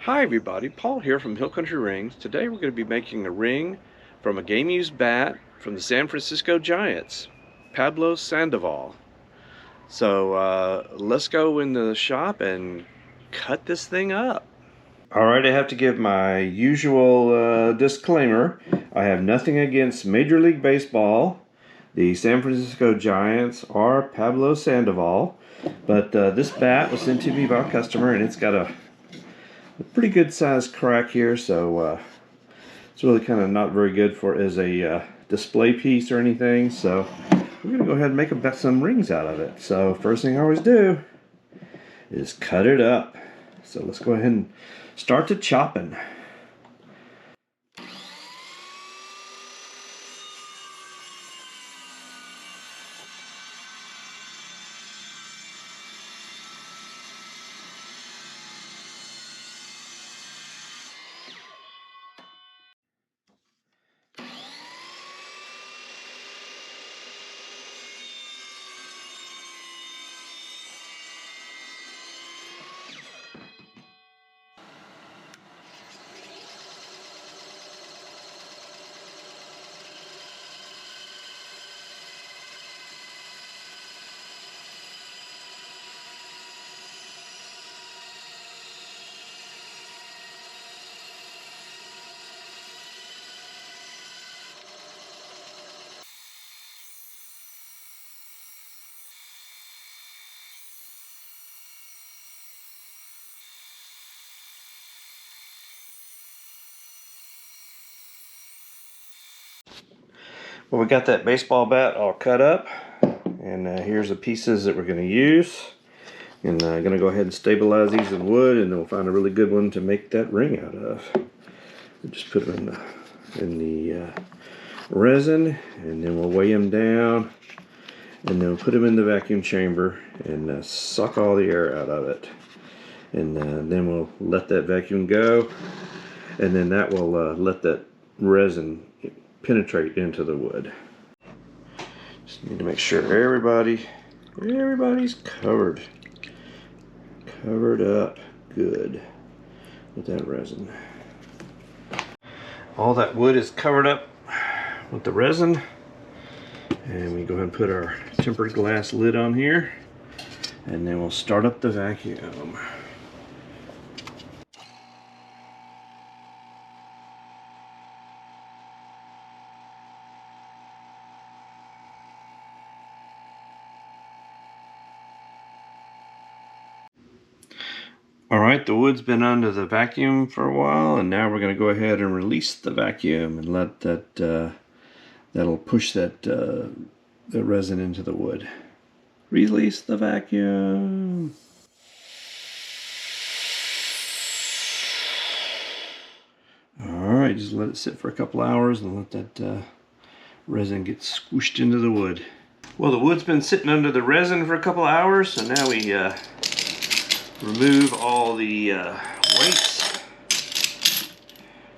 Hi everybody, Paul here from Hill Country Rings. Today we're going to be making a ring from a game used bat from the San Francisco Giants, Pablo Sandoval. So let's go in the shop and cut this thing up. Alright, I have to give my usual disclaimer. I have nothing against Major League Baseball, the San Francisco Giants, or Pablo Sandoval, but this bat was sent to me by a customer and it's got a pretty good sized crack here, so it's really kind of not very good for as a display piece or anything. So we're gonna go ahead and make some rings out of it. So first thing I always do is cut it up. So let's go ahead and start to chopping. Well, we got that baseball bat all cut up, and here's the pieces that we're going to use. And I'm going to go ahead and stabilize these in wood, and then we'll find a really good one to make that ring out of. We'll just put them in the resin, and then we'll weigh them down, and then we'll put them in the vacuum chamber and suck all the air out of it. And then we'll let that vacuum go, and then that will let that resin penetrate into the wood. Just need to make sure everybody's covered up good with that resin. All that wood is covered up with the resin, and we go ahead and put our tempered glass lid on here, and then we'll start up the vacuum. Alright, the wood's been under the vacuum for a while, and now we're going to go ahead and release the vacuum and let that, that'll push that the resin into the wood. Release the vacuum. Alright, just let it sit for a couple hours and let that resin get squished into the wood. Well, the wood's been sitting under the resin for a couple hours, so now we remove all the weights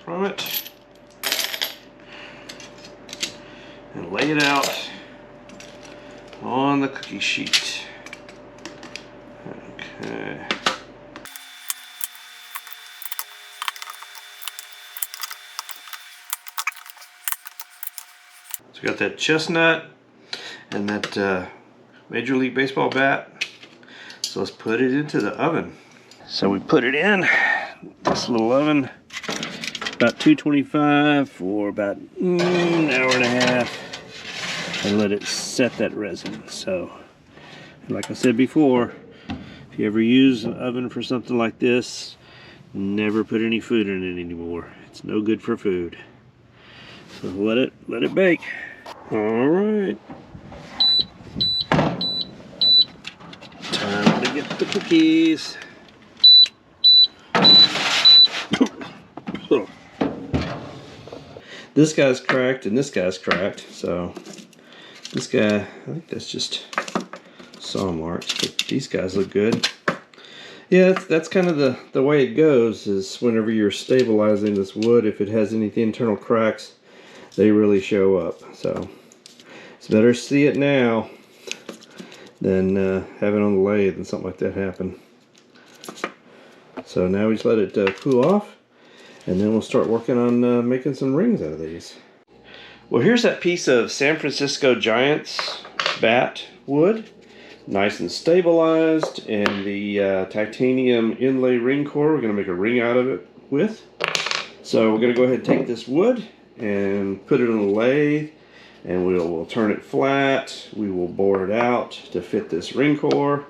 from it and lay it out on the cookie sheet. Okay. So we got that chestnut and that Major League Baseball bat. So let's put it into the oven. So we put it in this little oven, about 225 for about an hour and a half, and let it set that resin. So, like I said before, if you ever use an oven for something like this, never put any food in it anymore. It's no good for food. So let it bake. All right. Time to get the cookies. This guy's cracked and this guy's cracked, so this guy, I think that's just saw marks, but these guys look good. Yeah, that's kind of the way it goes, is whenever you're stabilizing this wood, if it has any internal cracks, they really show up. So it's better to see it now than have it on the lathe and something like that happen. So now we just let it cool off, and then we'll start working on making some rings out of these. Well, here's that piece of San Francisco Giants bat wood, nice and stabilized, and the titanium inlay ring core we're going to make a ring out of it with. So we're going to go ahead and take this wood and put it on the lathe, and we'll turn it flat. We will bore it out to fit this ring core,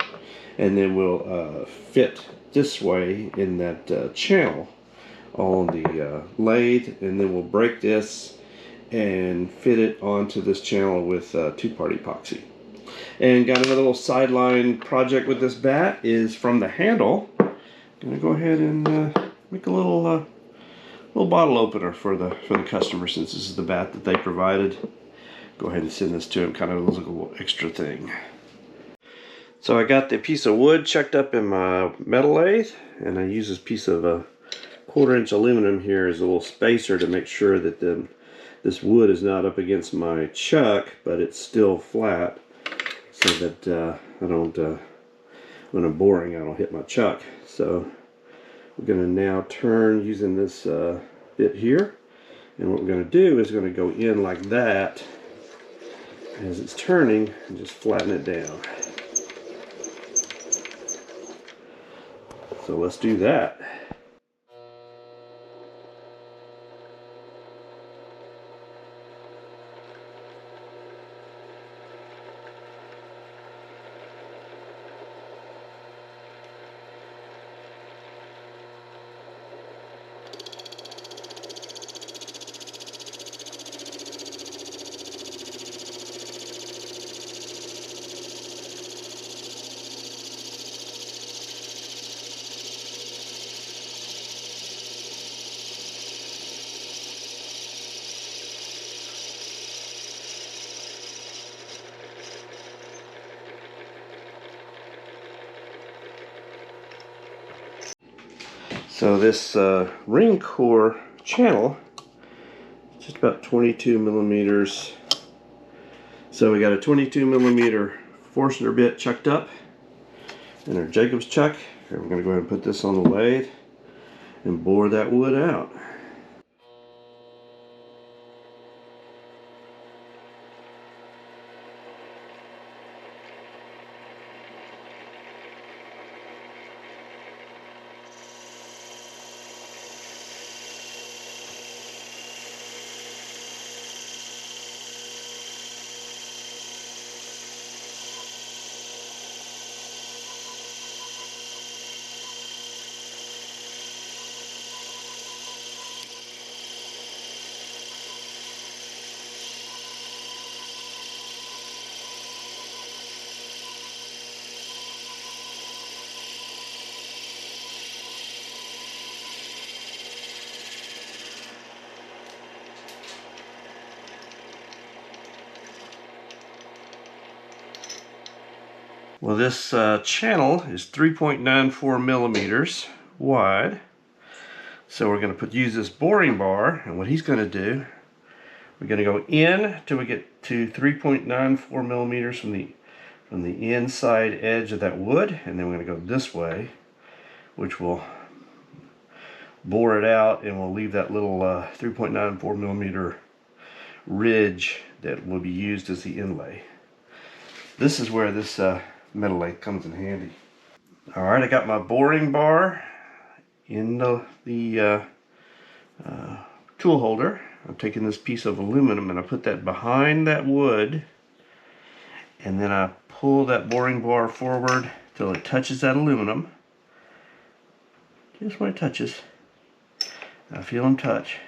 and then we'll fit this way in that channel on the lathe, and then we'll break this and fit it onto this channel with two-part epoxy. And got another little sideline project with this bat is from the handle. I'm gonna go ahead and make a little bottle opener for the customer, since this is the bat that they provided. Go ahead and send this to him, kind of looks like a little extra thing. So I got the piece of wood chucked up in my metal lathe, and I use this piece of 1/4-inch aluminum here as a little spacer to make sure that this wood is not up against my chuck, but it's still flat, so that I don't, when I'm boring, I don't hit my chuck. So we're going to now turn using this bit here, and what we're going to do is going to go in like that as it's turning and just flatten it down. So let's do that. So this ring core channel, just about 22 millimeters. So we got a 22 millimeter Forstner bit chucked up and our Jacobs chuck. And we're going to go ahead and put this on the lathe and bore that wood out. Well, this channel is 3.94 millimeters wide. So we're going to use this boring bar, and what he's going to do, we're going to go in till we get to 3.94 millimeters from the inside edge of that wood, and then we're going to go this way, which will bore it out, and we'll leave that little 3.94 millimeter ridge that will be used as the inlay. This is where this metal lathe comes in handy. Alright, I got my boring bar in the tool holder. I'm taking this piece of aluminum and I put that behind that wood, and then I pull that boring bar forward till it touches that aluminum. Just when it touches, I feel them touch.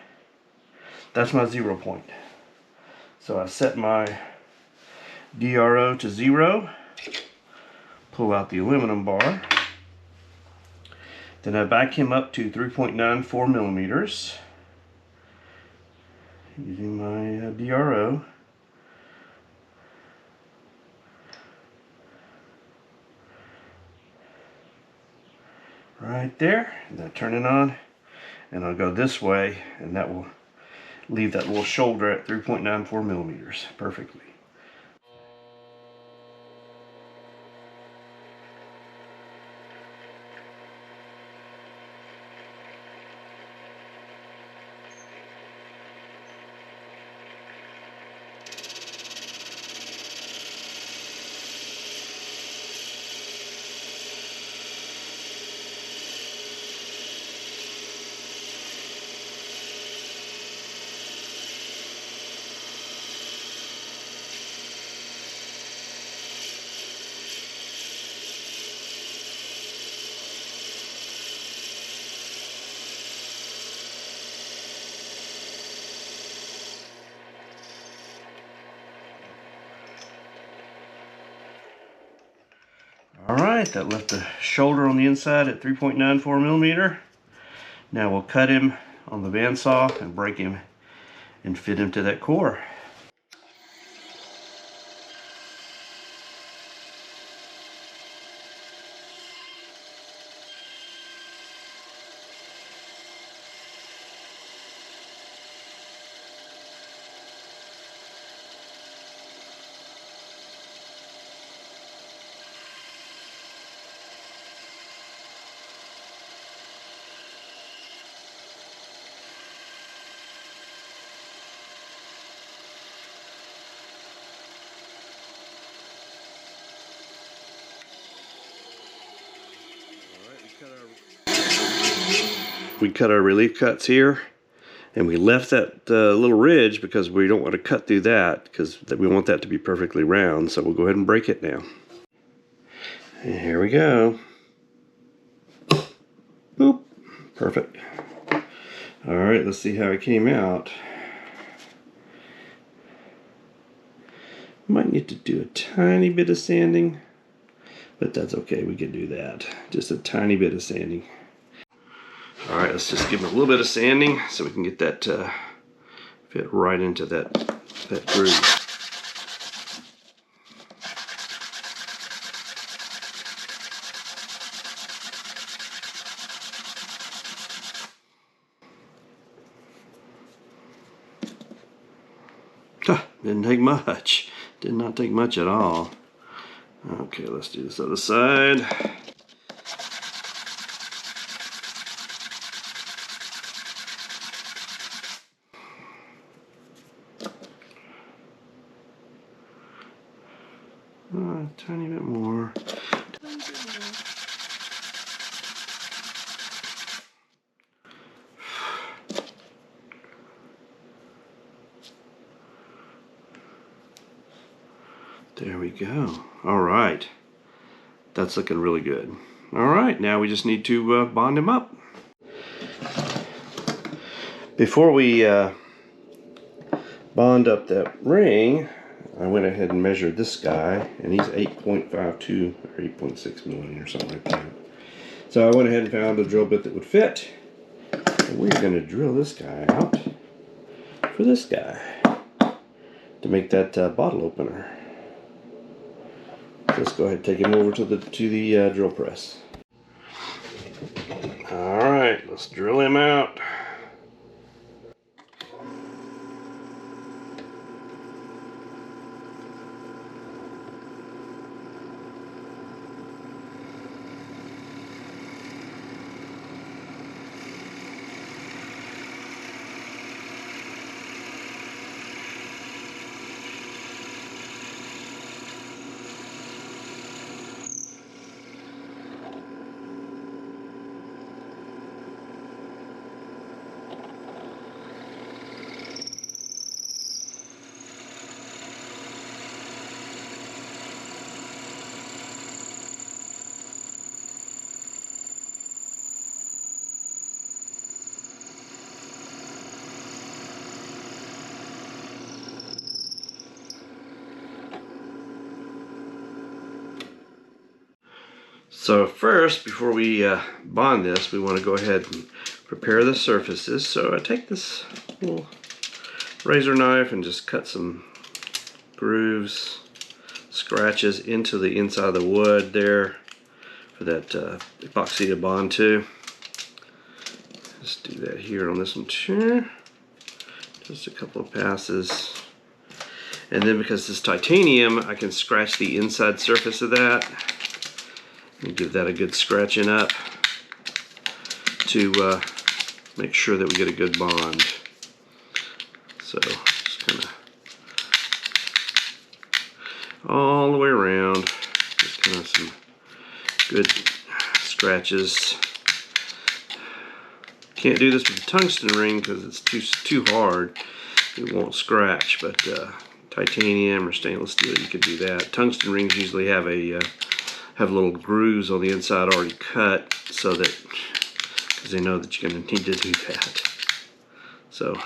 That's my 0 point. So I set my DRO to 0, pull out the aluminum bar, then I back him up to 3.94 millimeters using my DRO. Right there, and then turn it on, and I'll go this way, and that will leave that little shoulder at 3.94 millimeters perfectly. Alright, that left the shoulder on the inside at 3.94 millimeter. Now we'll cut him on the bandsaw and break him and fit him to that core. We cut our relief cuts here, and we left that little ridge because we don't want to cut through that, because we want that to be perfectly round. So we'll go ahead and break it now. And here we go. Boop. Perfect. All right, let's see how it came out. Might need to do a tiny bit of sanding, but that's okay, we can do that. Just a tiny bit of sanding. All right, let's just give it a little bit of sanding so we can get that fit right into that groove. Didn't take much. Did not take much at all. Okay, let's do this other side. A tiny bit more. There we go. All right. That's looking really good. All right, now we just need to bond him up. Before we bond up that ring, I went ahead and measured this guy, and he's 8.52 or 8.6 millimeters, something like that. So I went ahead and found a drill bit that would fit. And we're going to drill this guy out for this guy to make that bottle opener. Let's go ahead and take him over to the drill press. All right, let's drill him out. So first, before we bond this, we want to go ahead and prepare the surfaces. So I take this little razor knife and just cut some grooves, scratches into the inside of the wood there for that epoxy to bond to. Just do that here on this one too. Just a couple of passes. And then because this titanium, I can scratch the inside surface of that and give that a good scratching up to make sure that we get a good bond. So just kind of all the way around, just kind of some good scratches. Can't do this with a tungsten ring because it's too hard. It won't scratch, but titanium or stainless steel, you could do that. Tungsten rings usually have little grooves on the inside already cut, so that because they know that you're going to need to do that. So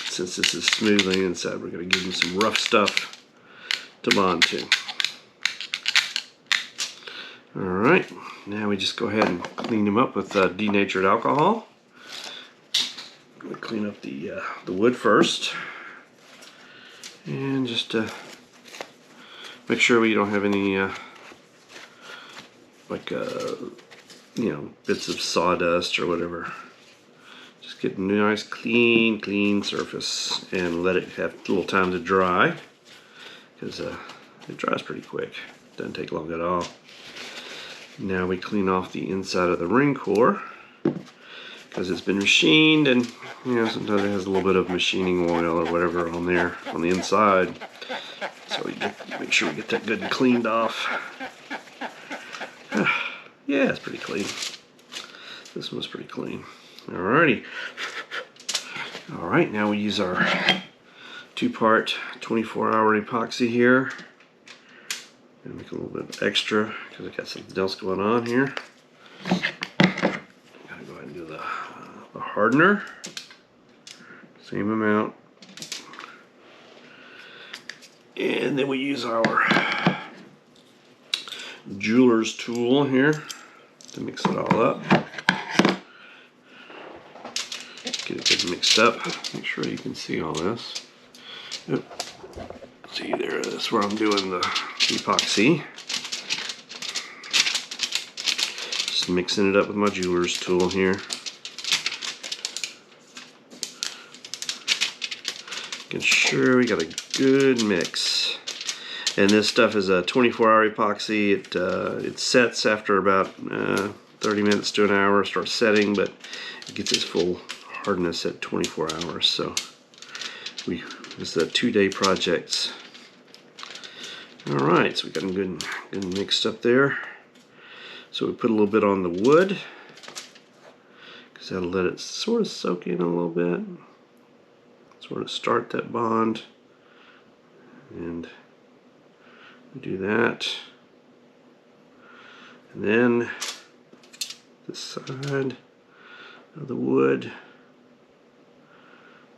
since this is smooth on the inside, we're going to give them some rough stuff to bond to. Alright, now we just go ahead and clean them up with denatured alcohol. We clean up the wood first. And just make sure we don't have any bits of sawdust or whatever. Just get a nice clean surface and let it have a little time to dry, because it dries pretty quick. Doesn't take long at all. Now we clean off the inside of the ring core, because it's been machined, and sometimes it has a little bit of machining oil or whatever on there on the inside. So we make sure we get that good and cleaned off. Yeah, it's pretty clean. This one's pretty clean. Alrighty. Alright, now we use our 2-part 24-hour epoxy here. Gonna make a little bit extra because I got something else going on here. Gotta go ahead and do the hardener. Same amount. And then we use our jeweler's tool here to mix it all up. Get it good mixed up. Make sure you can see all this. Yep. See there, that's where I'm doing the epoxy. Just mixing it up with my jeweler's tool here. Making sure we got a good mix. And this stuff is a 24-hour epoxy. It sets after about 30 minutes to an hour. Starts setting, but it gets its full hardness at 24 hours. So it's a 2-day project. All right, so we got them good mixed up there. So we put a little bit on the wood, because that'll let it sort of soak in a little bit, sort of start that bond, and do that. And then this side of the wood,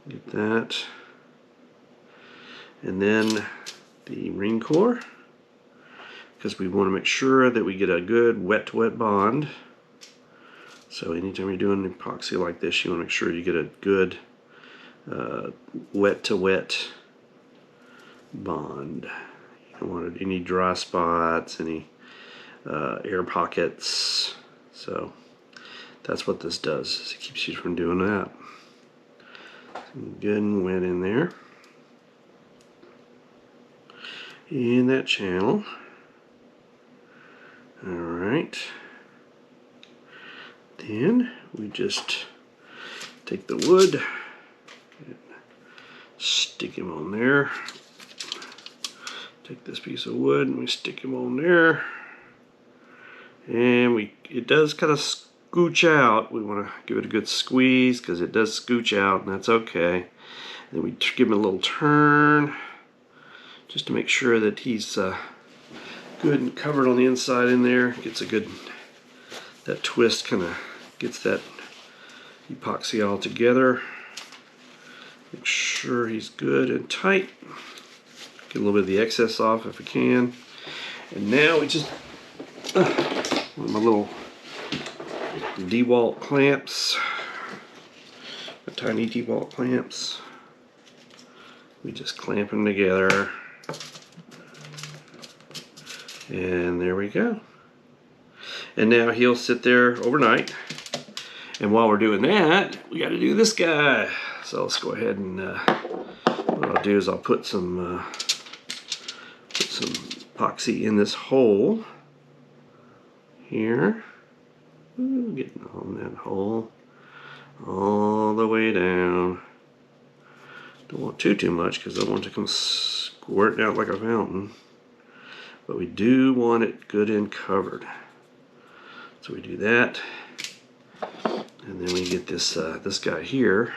get that, and then the ring core, because we want to make sure that we get a good wet-to-wet bond. So anytime you're doing epoxy like this, you want to make sure you get a good wet-to-wet bond. You don't want any dry spots, any air pockets. So that's what this does, is it keeps you from doing that. Good and wet in there. In that channel. Alright. Then we just take the wood and stick him on there. Take this piece of wood and we stick him on there. And it does kind of scooch out. We want to give it a good squeeze because it does scooch out, and that's okay. Then we give him a little turn, just to make sure that he's good and covered on the inside in there. Gets a good, that twist kind of gets that epoxy all together. Make sure he's good and tight. Get a little bit of the excess off if we can. And now we just, with my little DeWalt clamps, my tiny DeWalt clamps, we just clamp them together. And there we go. And now he'll sit there overnight. And while we're doing that, we got to do this guy. So let's go ahead and what I'll do is I'll put some epoxy in this hole here. Ooh, getting on that hole all the way down. Don't want too much because I don't want it to come squirting out like a fountain. But we do want it good and covered. So we do that. And then we get this this guy here.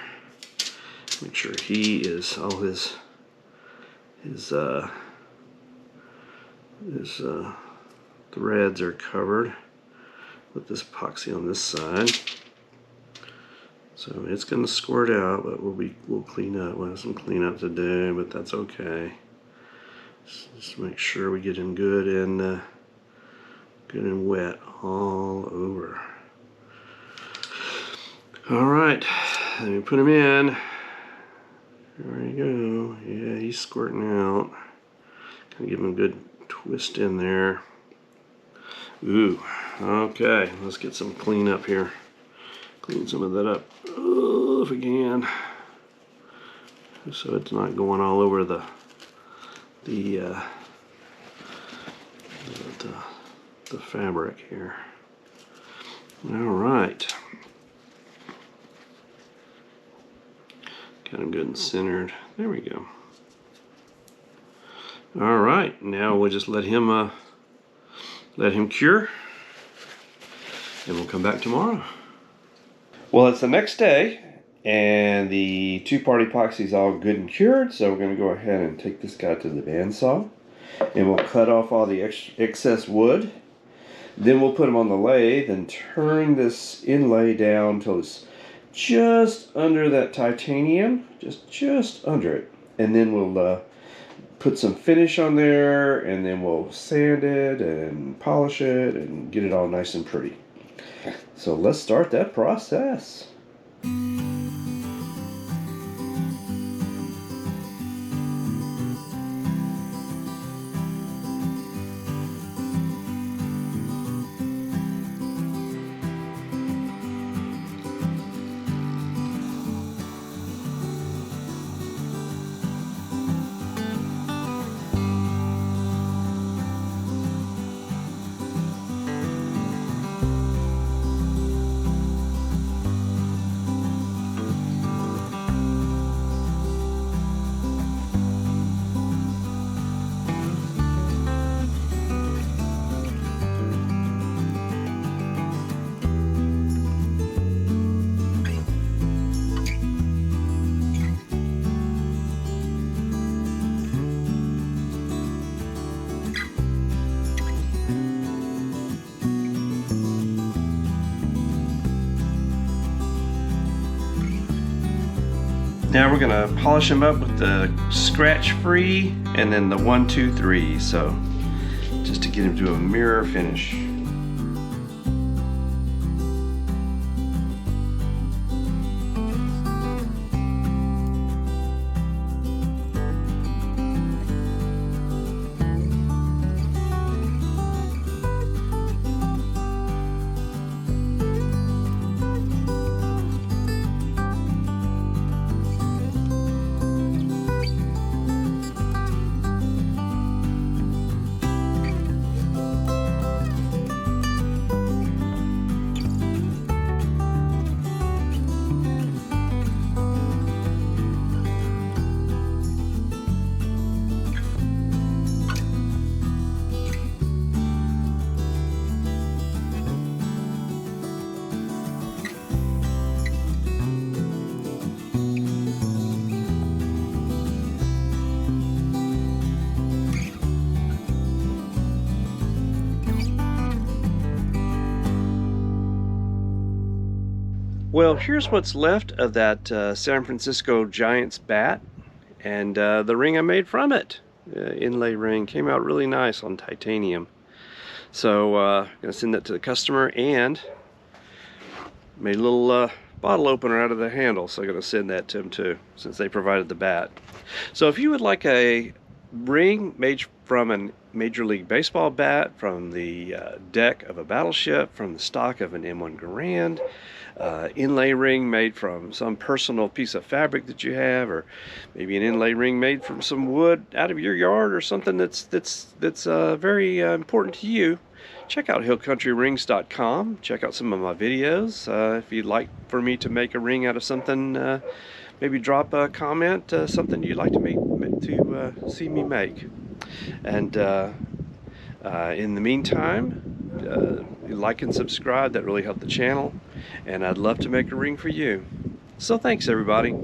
Make sure he is, all his threads are covered with this epoxy on this side. So it's going to squirt out, but we'll clean up. We'll have some cleanup today, but that's okay. Just make sure we get him good and Good and wet all over. All right, let me put him in. There you go. Yeah, he's squirting out. Gonna give him a good twist in there. Ooh, okay, let's get some clean up here. Clean some of that up if we can, so it's not going all over the fabric here. All right, got him good and centered. There we go. All right, now we'll just let him cure, and we'll come back tomorrow. Well, it's the next day, and the two-part epoxy is all good and cured, so we're going to go ahead and take this guy to the bandsaw, and we'll cut off all the excess wood. Then we'll put them on the lathe and turn this inlay down till it's just under that titanium, just under it, and then we'll put some finish on there, and then we'll sand it and polish it and get it all nice and pretty. So let's start that process. Now we're gonna polish them up with the scratch free and then the 1, 2, 3. So just to get them to a mirror finish. Well, here's what's left of that San Francisco Giants bat, and the ring I made from it. Inlay ring came out really nice on titanium. So I'm gonna send that to the customer, and made a little bottle opener out of the handle, so I'm gonna send that to them too, since they provided the bat. So if you would like a ring made from a Major League Baseball bat, from the deck of a battleship, from the stock of an M1 Garand, inlay ring made from some personal piece of fabric that you have, or maybe an inlay ring made from some wood out of your yard, or something that's very important to you, check out hillcountryrings.com. Check out some of my videos. If you'd like for me to make a ring out of something, maybe drop a comment, something you'd like to see me make. And in the meantime, like and subscribe. That really helped the channel, and I'd love to make a ring for you. So thanks, everybody.